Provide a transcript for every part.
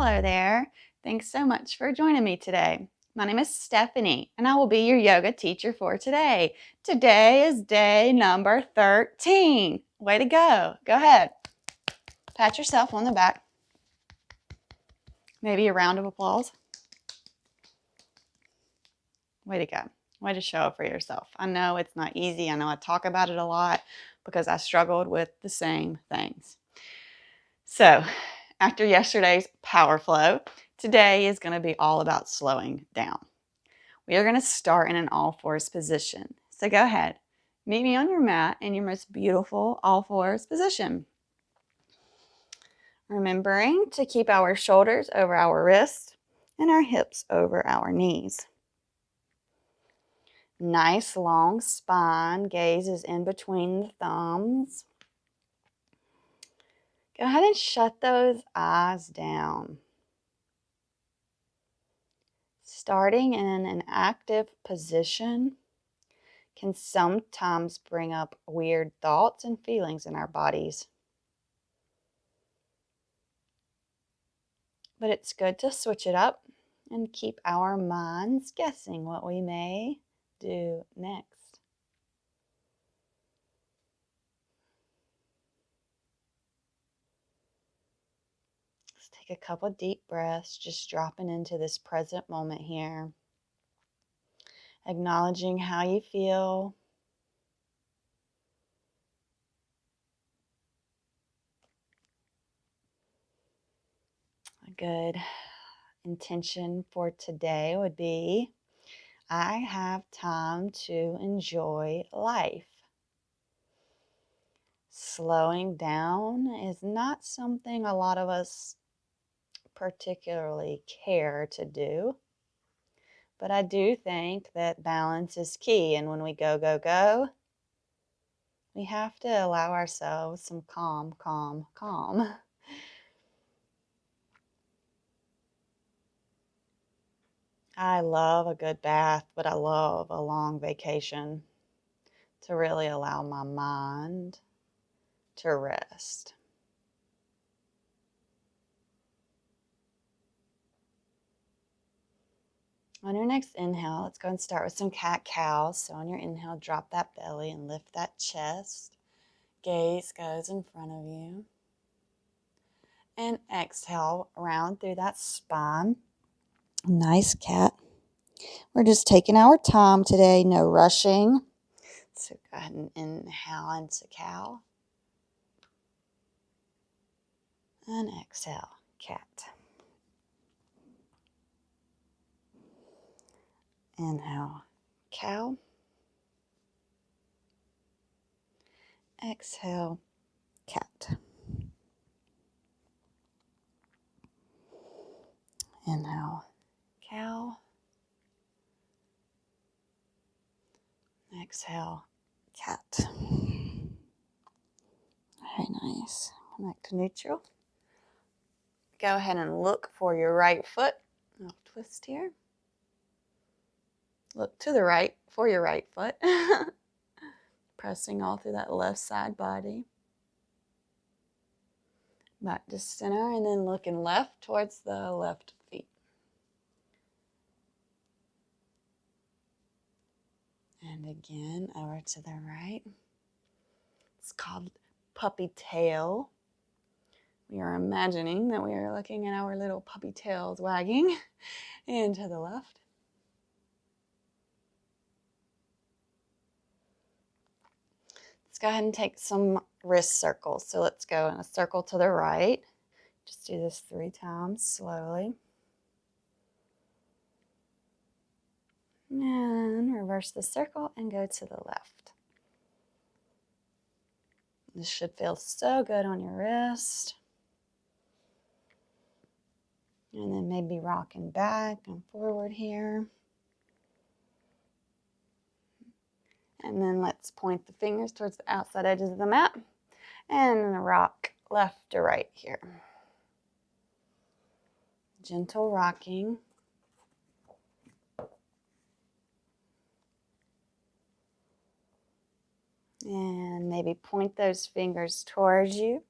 Hello there. Thanks so much for joining me today. My name is Stephanie, and I will be your yoga teacher for today. Today is day number 13. Way to go. Go ahead. Pat yourself on the back. Maybe a round of applause. Way to go. Way to show up for yourself. I know it's not easy. I know I talk about it a lot because I struggled with the same things. So, after yesterday's power flow, today is going to be all about slowing down. We are going to start in an all fours position. So go ahead, meet me on your mat in your most beautiful all fours position. Remembering to keep our shoulders over our wrists and our hips over our knees. Nice long spine, gaze is in between the thumbs. Go ahead and shut those eyes down. Starting in an active position can sometimes bring up weird thoughts and feelings in our bodies. But it's good to switch it up and keep our minds guessing what we may do next. Let's take a couple deep breaths, just dropping into this present moment here. Acknowledging how you feel. A good intention for today would be, I have time to enjoy life. Slowing down is not something a lot of us particularly care to do. But I do think that balance is key. And when we go, go, go, we have to allow ourselves some calm. I love a good bath, but I love a long vacation to really allow my mind to rest. On your next inhale, let's go and start with some cat-cow. So on your inhale, drop that belly and lift that chest. Gaze goes in front of you. And exhale, round through that spine. Nice cat. We're just taking our time today, no rushing. So go ahead and inhale into cow. And exhale, cat. Inhale, cow. Exhale, cat. Inhale, cow. Exhale, cat. Very nice. Back to neutral. Go ahead and look for your right foot. I'll twist here. Look to the right for your right foot. Pressing all through that left side body. Back to center and then looking left towards the left feet. And again, over to the right. It's called puppy tail. We are imagining that we are looking at our little puppy tails wagging and to the left. Let's go ahead and take some wrist circles. So let's go in a circle to the right. Just do this 3 times slowly. And reverse the circle and go to the left. This should feel so good on your wrist. And then maybe rocking back and forward here. And then let's point the fingers towards the outside edges of the mat and rock left to right here. Gentle rocking. And maybe point those fingers towards you.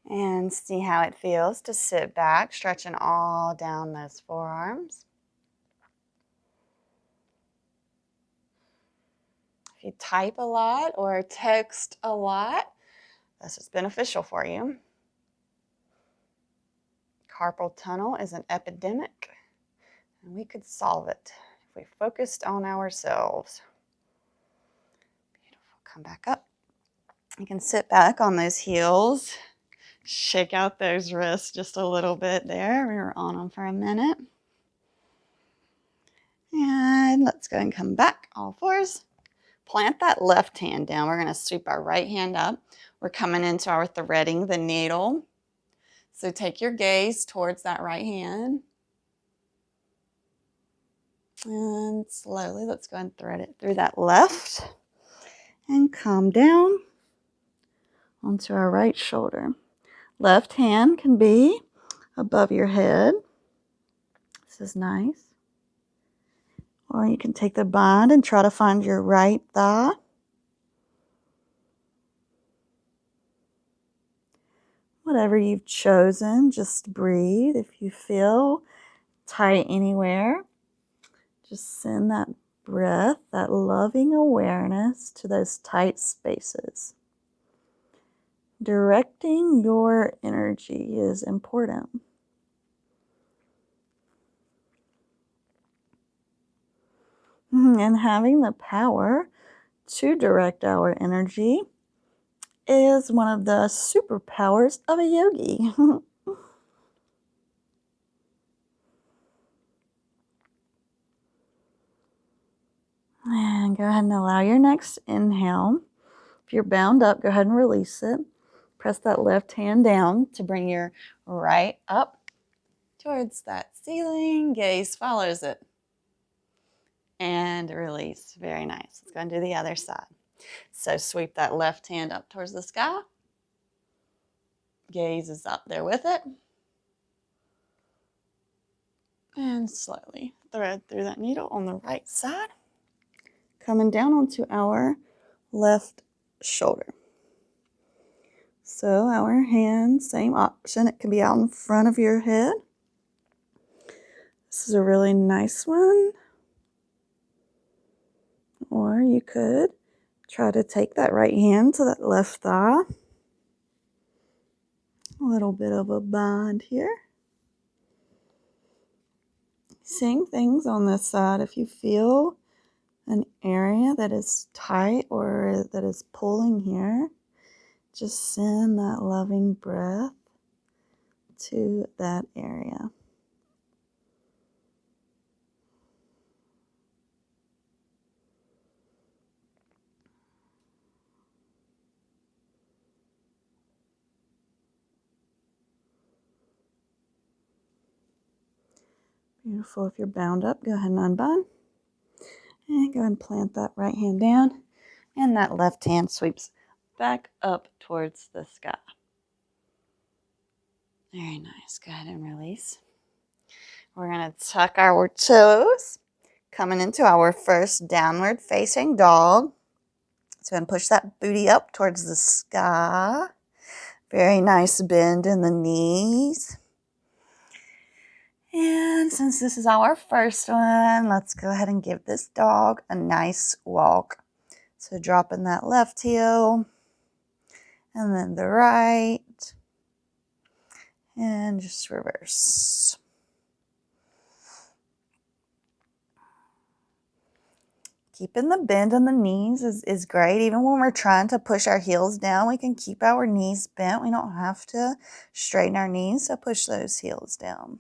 And see how it feels to sit back, stretching all down those forearms. If you type a lot or text a lot, this is beneficial for you. Carpal tunnel is an epidemic, and we could solve it if we focused on ourselves. Beautiful. Come back up. You can sit back on those heels. Shake out those wrists just a little bit there. We were on them for a minute. And let's go and come back, all fours. Plant that left hand down. We're going to sweep our right hand up. We're coming into our threading the needle. So take your gaze towards that right hand. And slowly, let's go and thread it through that left. And come down onto our right shoulder. Left hand can be above your head. This is nice. Or you can take the bind and try to find your right thigh. Whatever you've chosen, just breathe. If you feel tight anywhere, just send that breath, that loving awareness to those tight spaces. Directing your energy is important. And having the power to direct our energy is one of the superpowers of a yogi. And go ahead and allow your next inhale. If you're bound up, go ahead and release it. Press that left hand down to bring your right up towards that ceiling. Gaze follows it. And release. Very nice. Let's go and do the other side. So sweep that left hand up towards the sky. Gaze is up there with it. And slowly thread through that needle on the right side. Coming down onto our left shoulder. So our hand, same option. It can be out in front of your head. This is a really nice one. Or you could try to take that right hand to that left thigh. A little bit of a bind here. Same things on this side. If you feel an area that is tight or that is pulling here, just send that loving breath to that area. Beautiful. If you're bound up, go ahead and unbind. And go ahead and plant that right hand down. And that left hand sweeps back up towards the sky. Very nice. Go ahead and release. We're going to tuck our toes, coming into our first downward facing dog. So and push that booty up towards the sky. Very nice bend in the knees. And since this is our first one, let's go ahead and give this dog a nice walk. So dropping that left heel and then the right and just reverse. Keeping the bend in the knees is great. Even when we're trying to push our heels down, we can keep our knees bent. We don't have to straighten our knees, so push those heels down.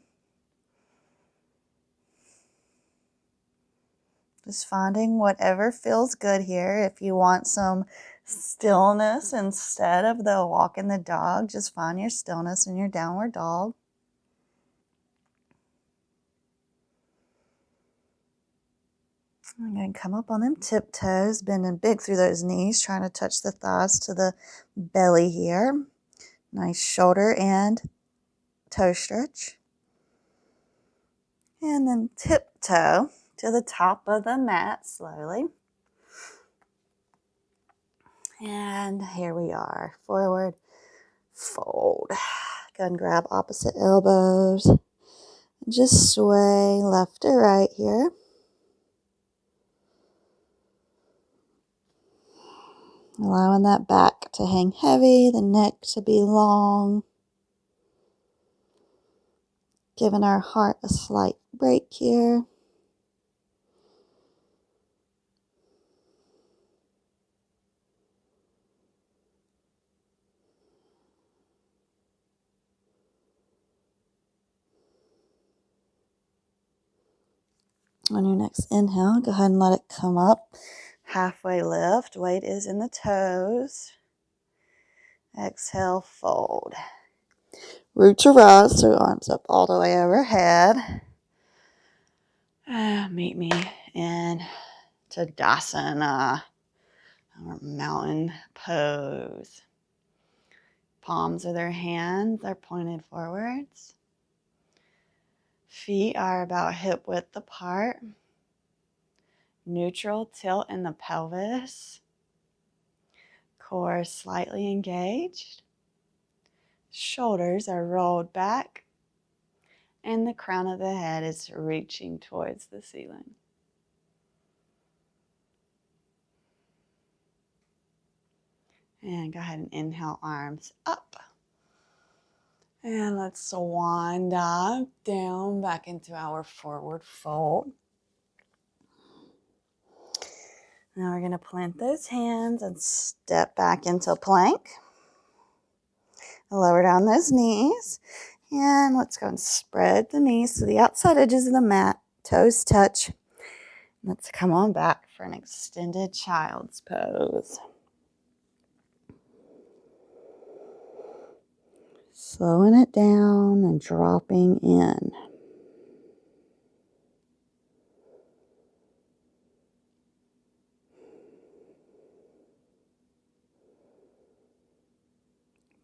Just finding whatever feels good here. If you want some stillness instead of the walking the dog, just find your stillness in your downward dog. I'm going to come up on them tiptoes, bending big through those knees, trying to touch the thighs to the belly here. Nice shoulder and toe stretch. And then tiptoe to the top of the mat slowly. And here we are. Forward fold. Go and grab opposite elbows. And just sway left to right here. Allowing that back to hang heavy, the neck to be long. Giving our heart a slight break here. On your next inhale, go ahead and let it come up. Halfway lift. Weight is in the toes. Exhale, fold. Root to rise, so arms up all the way overhead. Meet me in Tadasana, or mountain pose. Palms of their hands are pointed forwards. Feet are about hip width apart. Neutral tilt in the pelvis. Core slightly engaged. Shoulders are rolled back. And the crown of the head is reaching towards the ceiling. And go ahead and inhale, arms up. And let's swan dive down back into our forward fold. Now we're going to plant those hands and step back into plank. Lower down those knees. And let's go and spread the knees to the outside edges of the mat. Toes touch. Let's come on back for an extended child's pose. Slowing it down and dropping in.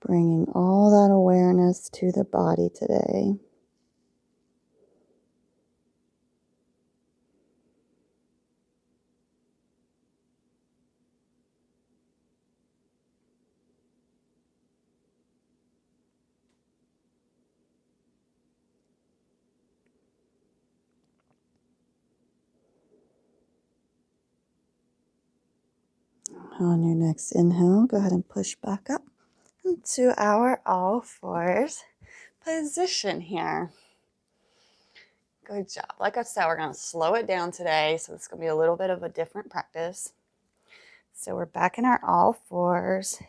Bringing all that awareness to the body today. On your next inhale, go ahead and push back up into our all fours position here. Good job. Like I said, we're going to slow it down today, so it's going to be a little bit of a different practice. So we're back in our all fours,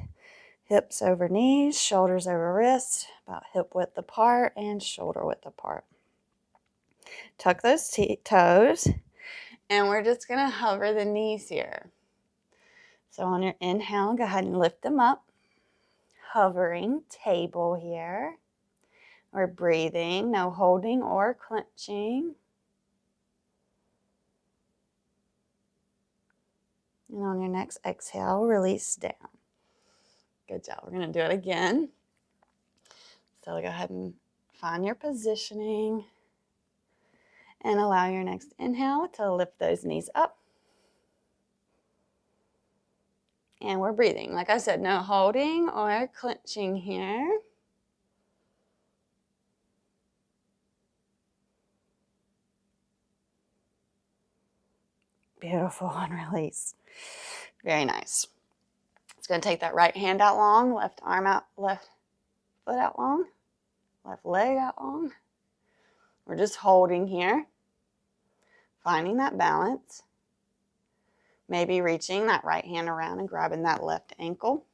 hips over knees, shoulders over wrists, about hip width apart and shoulder width apart. Tuck those toes, and we're just going to hover the knees here. So on your inhale, go ahead and lift them up. Hovering table here. We're breathing, no holding or clenching. And on your next exhale, release down. Good job. We're going to do it again. So go ahead and find your positioning and allow your next inhale to lift those knees up. And we're breathing. Like I said, no holding or clenching here. Beautiful, and release. Very nice. It's going to take that right hand out long, left arm out, left foot out long, left leg out long. We're just holding here, finding that balance. Maybe reaching that right hand around and grabbing that left ankle.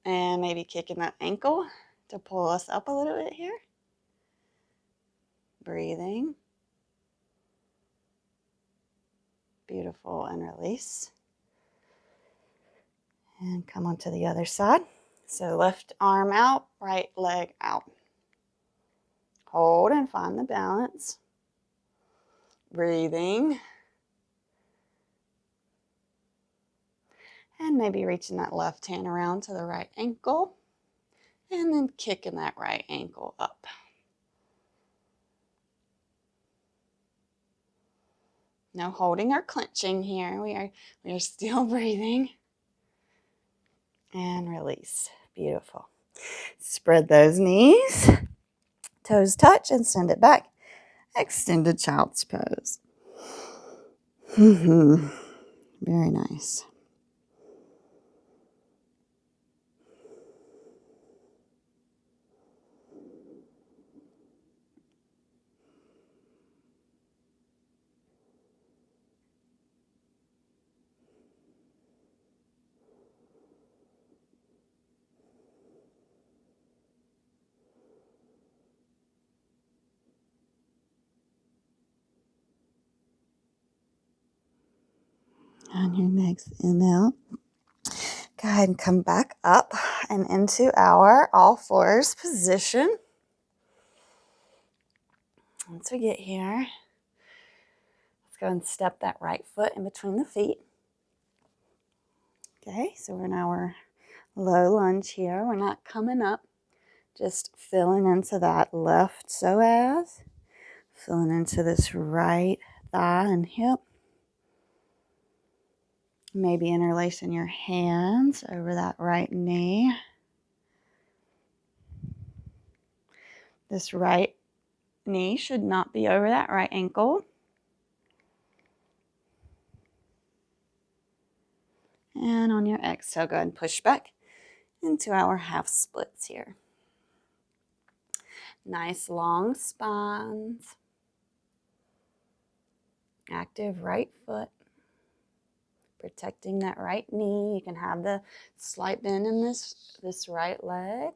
And maybe kicking that ankle to pull us up a little bit here. Breathing. Beautiful, and release. And come on to the other side. So left arm out, right leg out. Hold and find the balance. Breathing. And maybe reaching that left hand around to the right ankle. And then kicking that right ankle up. No holding or clenching here. We are still breathing. And release. Beautiful. Spread those knees. Toes touch and send it back. Extended child's pose. Very nice. On your next inhale, go ahead and come back up and into our all fours position. Once we get here, let's go and step that right foot in between the feet. Okay, so we're in our low lunge here. We're not coming up, just filling into that left psoas, filling into this right thigh and hip. Maybe interlacing your hands over that right knee. This right knee should not be over that right ankle. And on your exhale, go ahead and push back into our half splits here. Nice long spines. Active right foot. Protecting that right knee. You can have the slight bend in this right leg.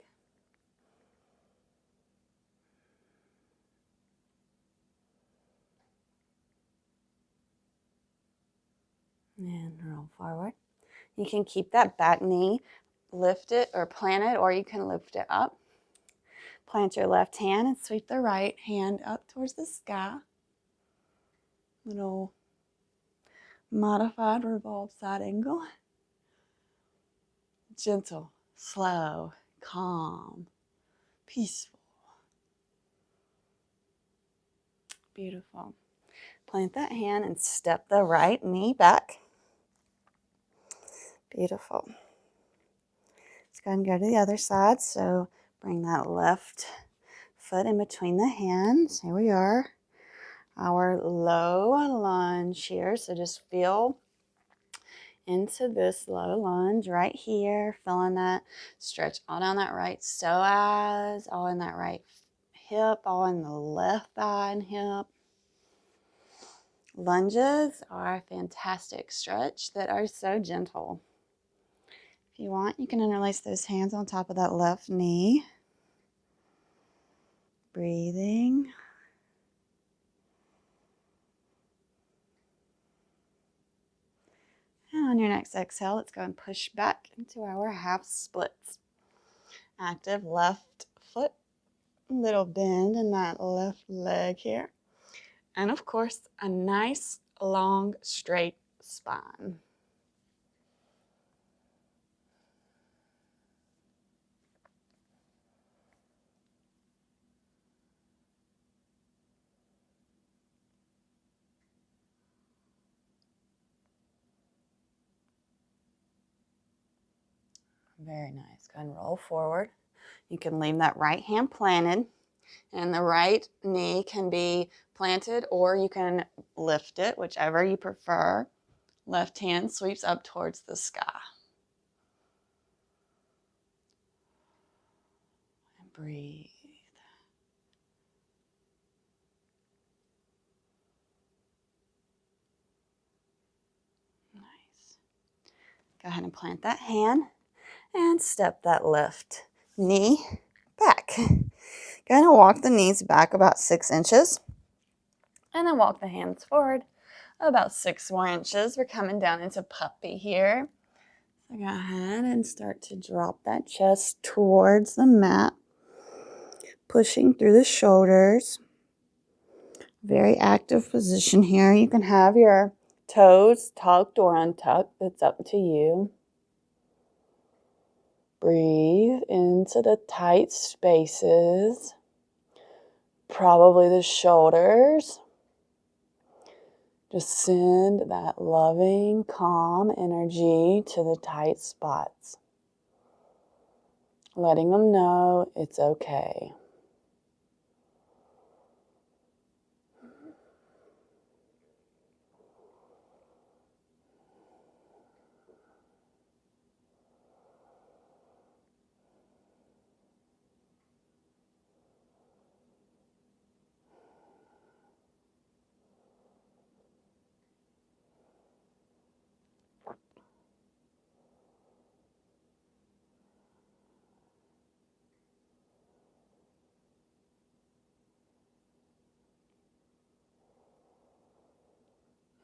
And roll forward. You can keep that back knee lifted or planted, or you can lift it up. Plant your left hand and sweep the right hand up towards the sky. Little modified revolve side angle. Gentle, slow, calm, peaceful. Beautiful. Plant that hand and step the right knee back. Beautiful. Let's go ahead and go to the other side. So bring that left foot in between the hands. Here we are. Our low lunge here. So just feel into this low lunge right here. Feeling that stretch all down that right psoas, all in that right hip, all in the left thigh and hip. Lunges are a fantastic stretch that are so gentle. If you want, you can interlace those hands on top of that left knee. Breathing. And on your next exhale, let's go and push back into our half splits. Active left foot, little bend in that left leg here. And of course, a nice, long, straight spine. Very nice. Go ahead and roll forward. You can leave that right hand planted, and the right knee can be planted, or you can lift it, whichever you prefer. Left hand sweeps up towards the sky. And breathe. Nice. Go ahead and plant that hand and step that left knee back. Go ahead and walk the knees back about 6 inches. And then walk the hands forward about 6 more inches. We're coming down into puppy here. So go ahead and start to drop that chest towards the mat. Pushing through the shoulders. Very active position here. You can have your toes tucked or untucked. It's up to you. Breathe into the tight spaces. Probably the shoulders. Just send that loving, calm energy to the tight spots. letting them know it's okay.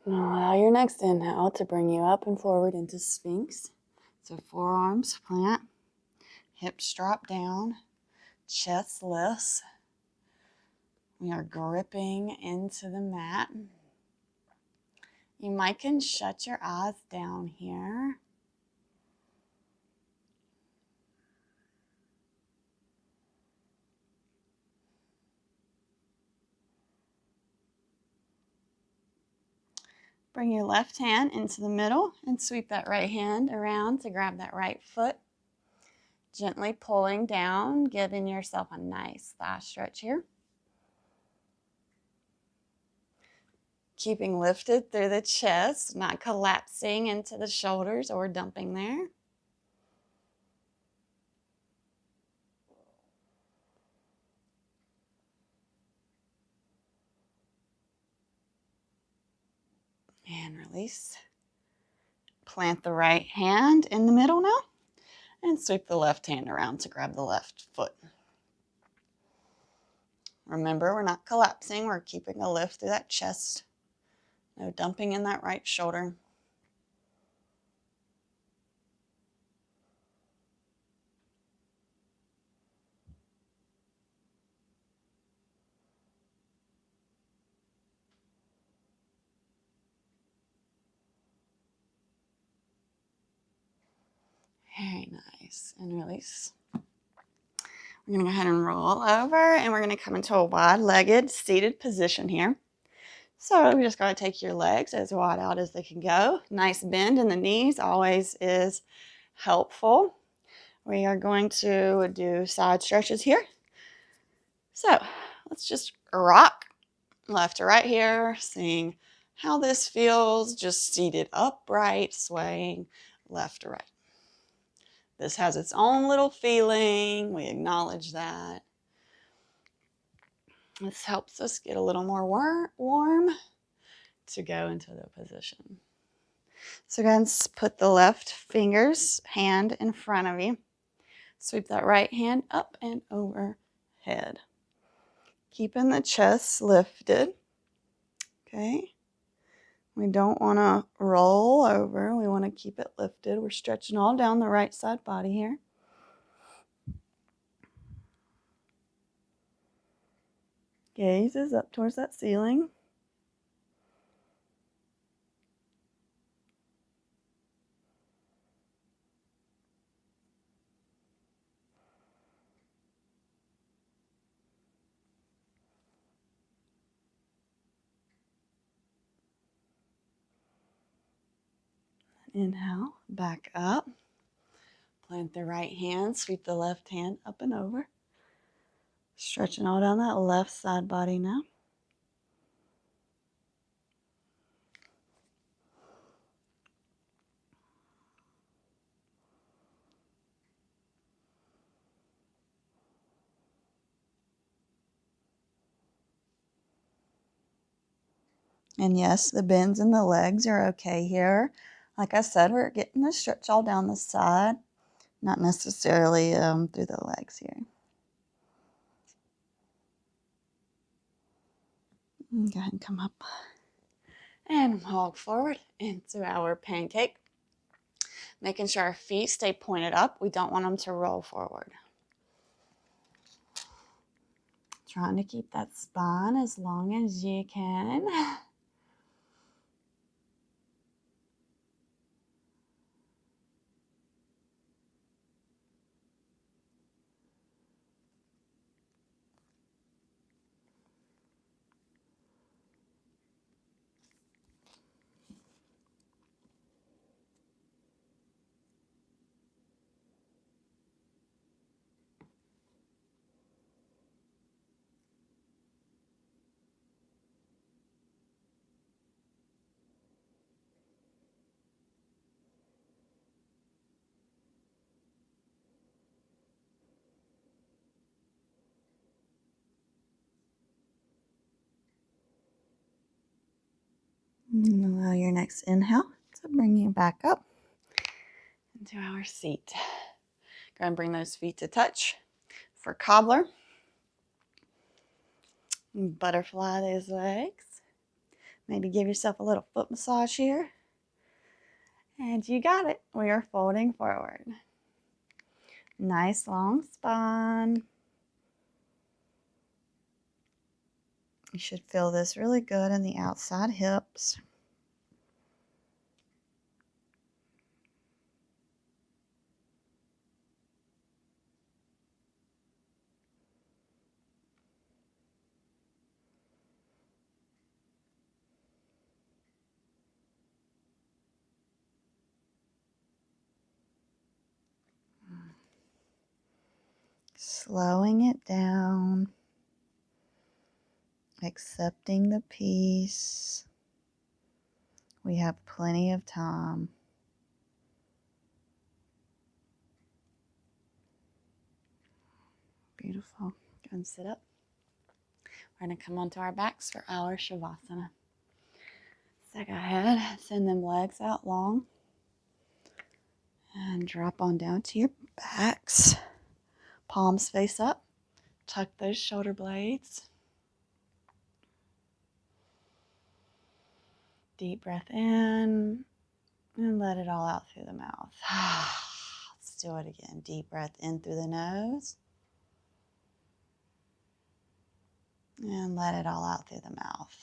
Now allow your next inhale to bring you up and forward into Sphinx. So forearms plant, hips drop down, chest lifts. We are gripping into the mat. You might can shut your eyes down here. Bring your left hand into the middle and sweep that right hand around to grab that right foot. Gently pulling down, giving yourself a nice thigh stretch here. Keeping lifted through the chest, not collapsing into the shoulders or dumping there. And release. Plant the right hand in the middle now and sweep the left hand around to grab the left foot. Remember, we're not collapsing. We're keeping a lift through that chest. No dumping in that right shoulder. Very nice. And release. We're going to go ahead and roll over and we're going to come into a wide-legged seated position here. So we just got to take your legs as wide out as they can go. Nice bend in the knees always is helpful. We are going to do side stretches here. So let's just rock left to right here, seeing how this feels, just seated upright, swaying left to right. This has its own little feeling. We acknowledge that. This helps us get a little more warm to go into the position. So again, put the left hand in front of you. Sweep that right hand up and overhead. Keeping the chest lifted. Okay. We don't want to roll over. We want to keep it lifted. We're stretching all down the right side body here. Gaze is up towards that ceiling. Inhale, back up. Plant the right hand, sweep the left hand up and over. Stretching all down that left side body now. And yes, the bends in the legs are okay here. Like I said, we're getting the stretch all down the side, not necessarily through the legs here. Go ahead and come up and walk forward into our pancake. Making sure our feet stay pointed up. We don't want them to roll forward. Trying to keep that spine as long as you can. And allow your next inhale to bring you back up into our seat. Go and bring those feet to touch for cobbler. Butterfly those legs. Maybe give yourself a little foot massage here. And you got it. We are folding forward. Nice long spine. You should feel this really good in the outside hips. Slowing it down. Accepting the peace. We have plenty of time. Beautiful. Go and sit up. We're going to come onto our backs for our Shavasana. So go ahead, send them legs out long. And drop on down to your backs. Palms face up. Tuck those shoulder blades. Deep breath in. And let it all out through the mouth. Let's do it again. Deep breath in through the nose. And let it all out through the mouth.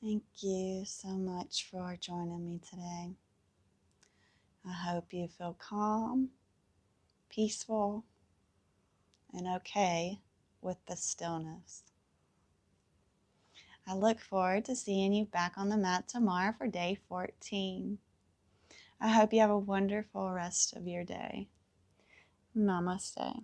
Thank you so much for joining me today. I hope you feel calm, peaceful, and okay with the stillness. I look forward to seeing you back on the mat tomorrow for day 14. I hope you have a wonderful rest of your day. Namaste.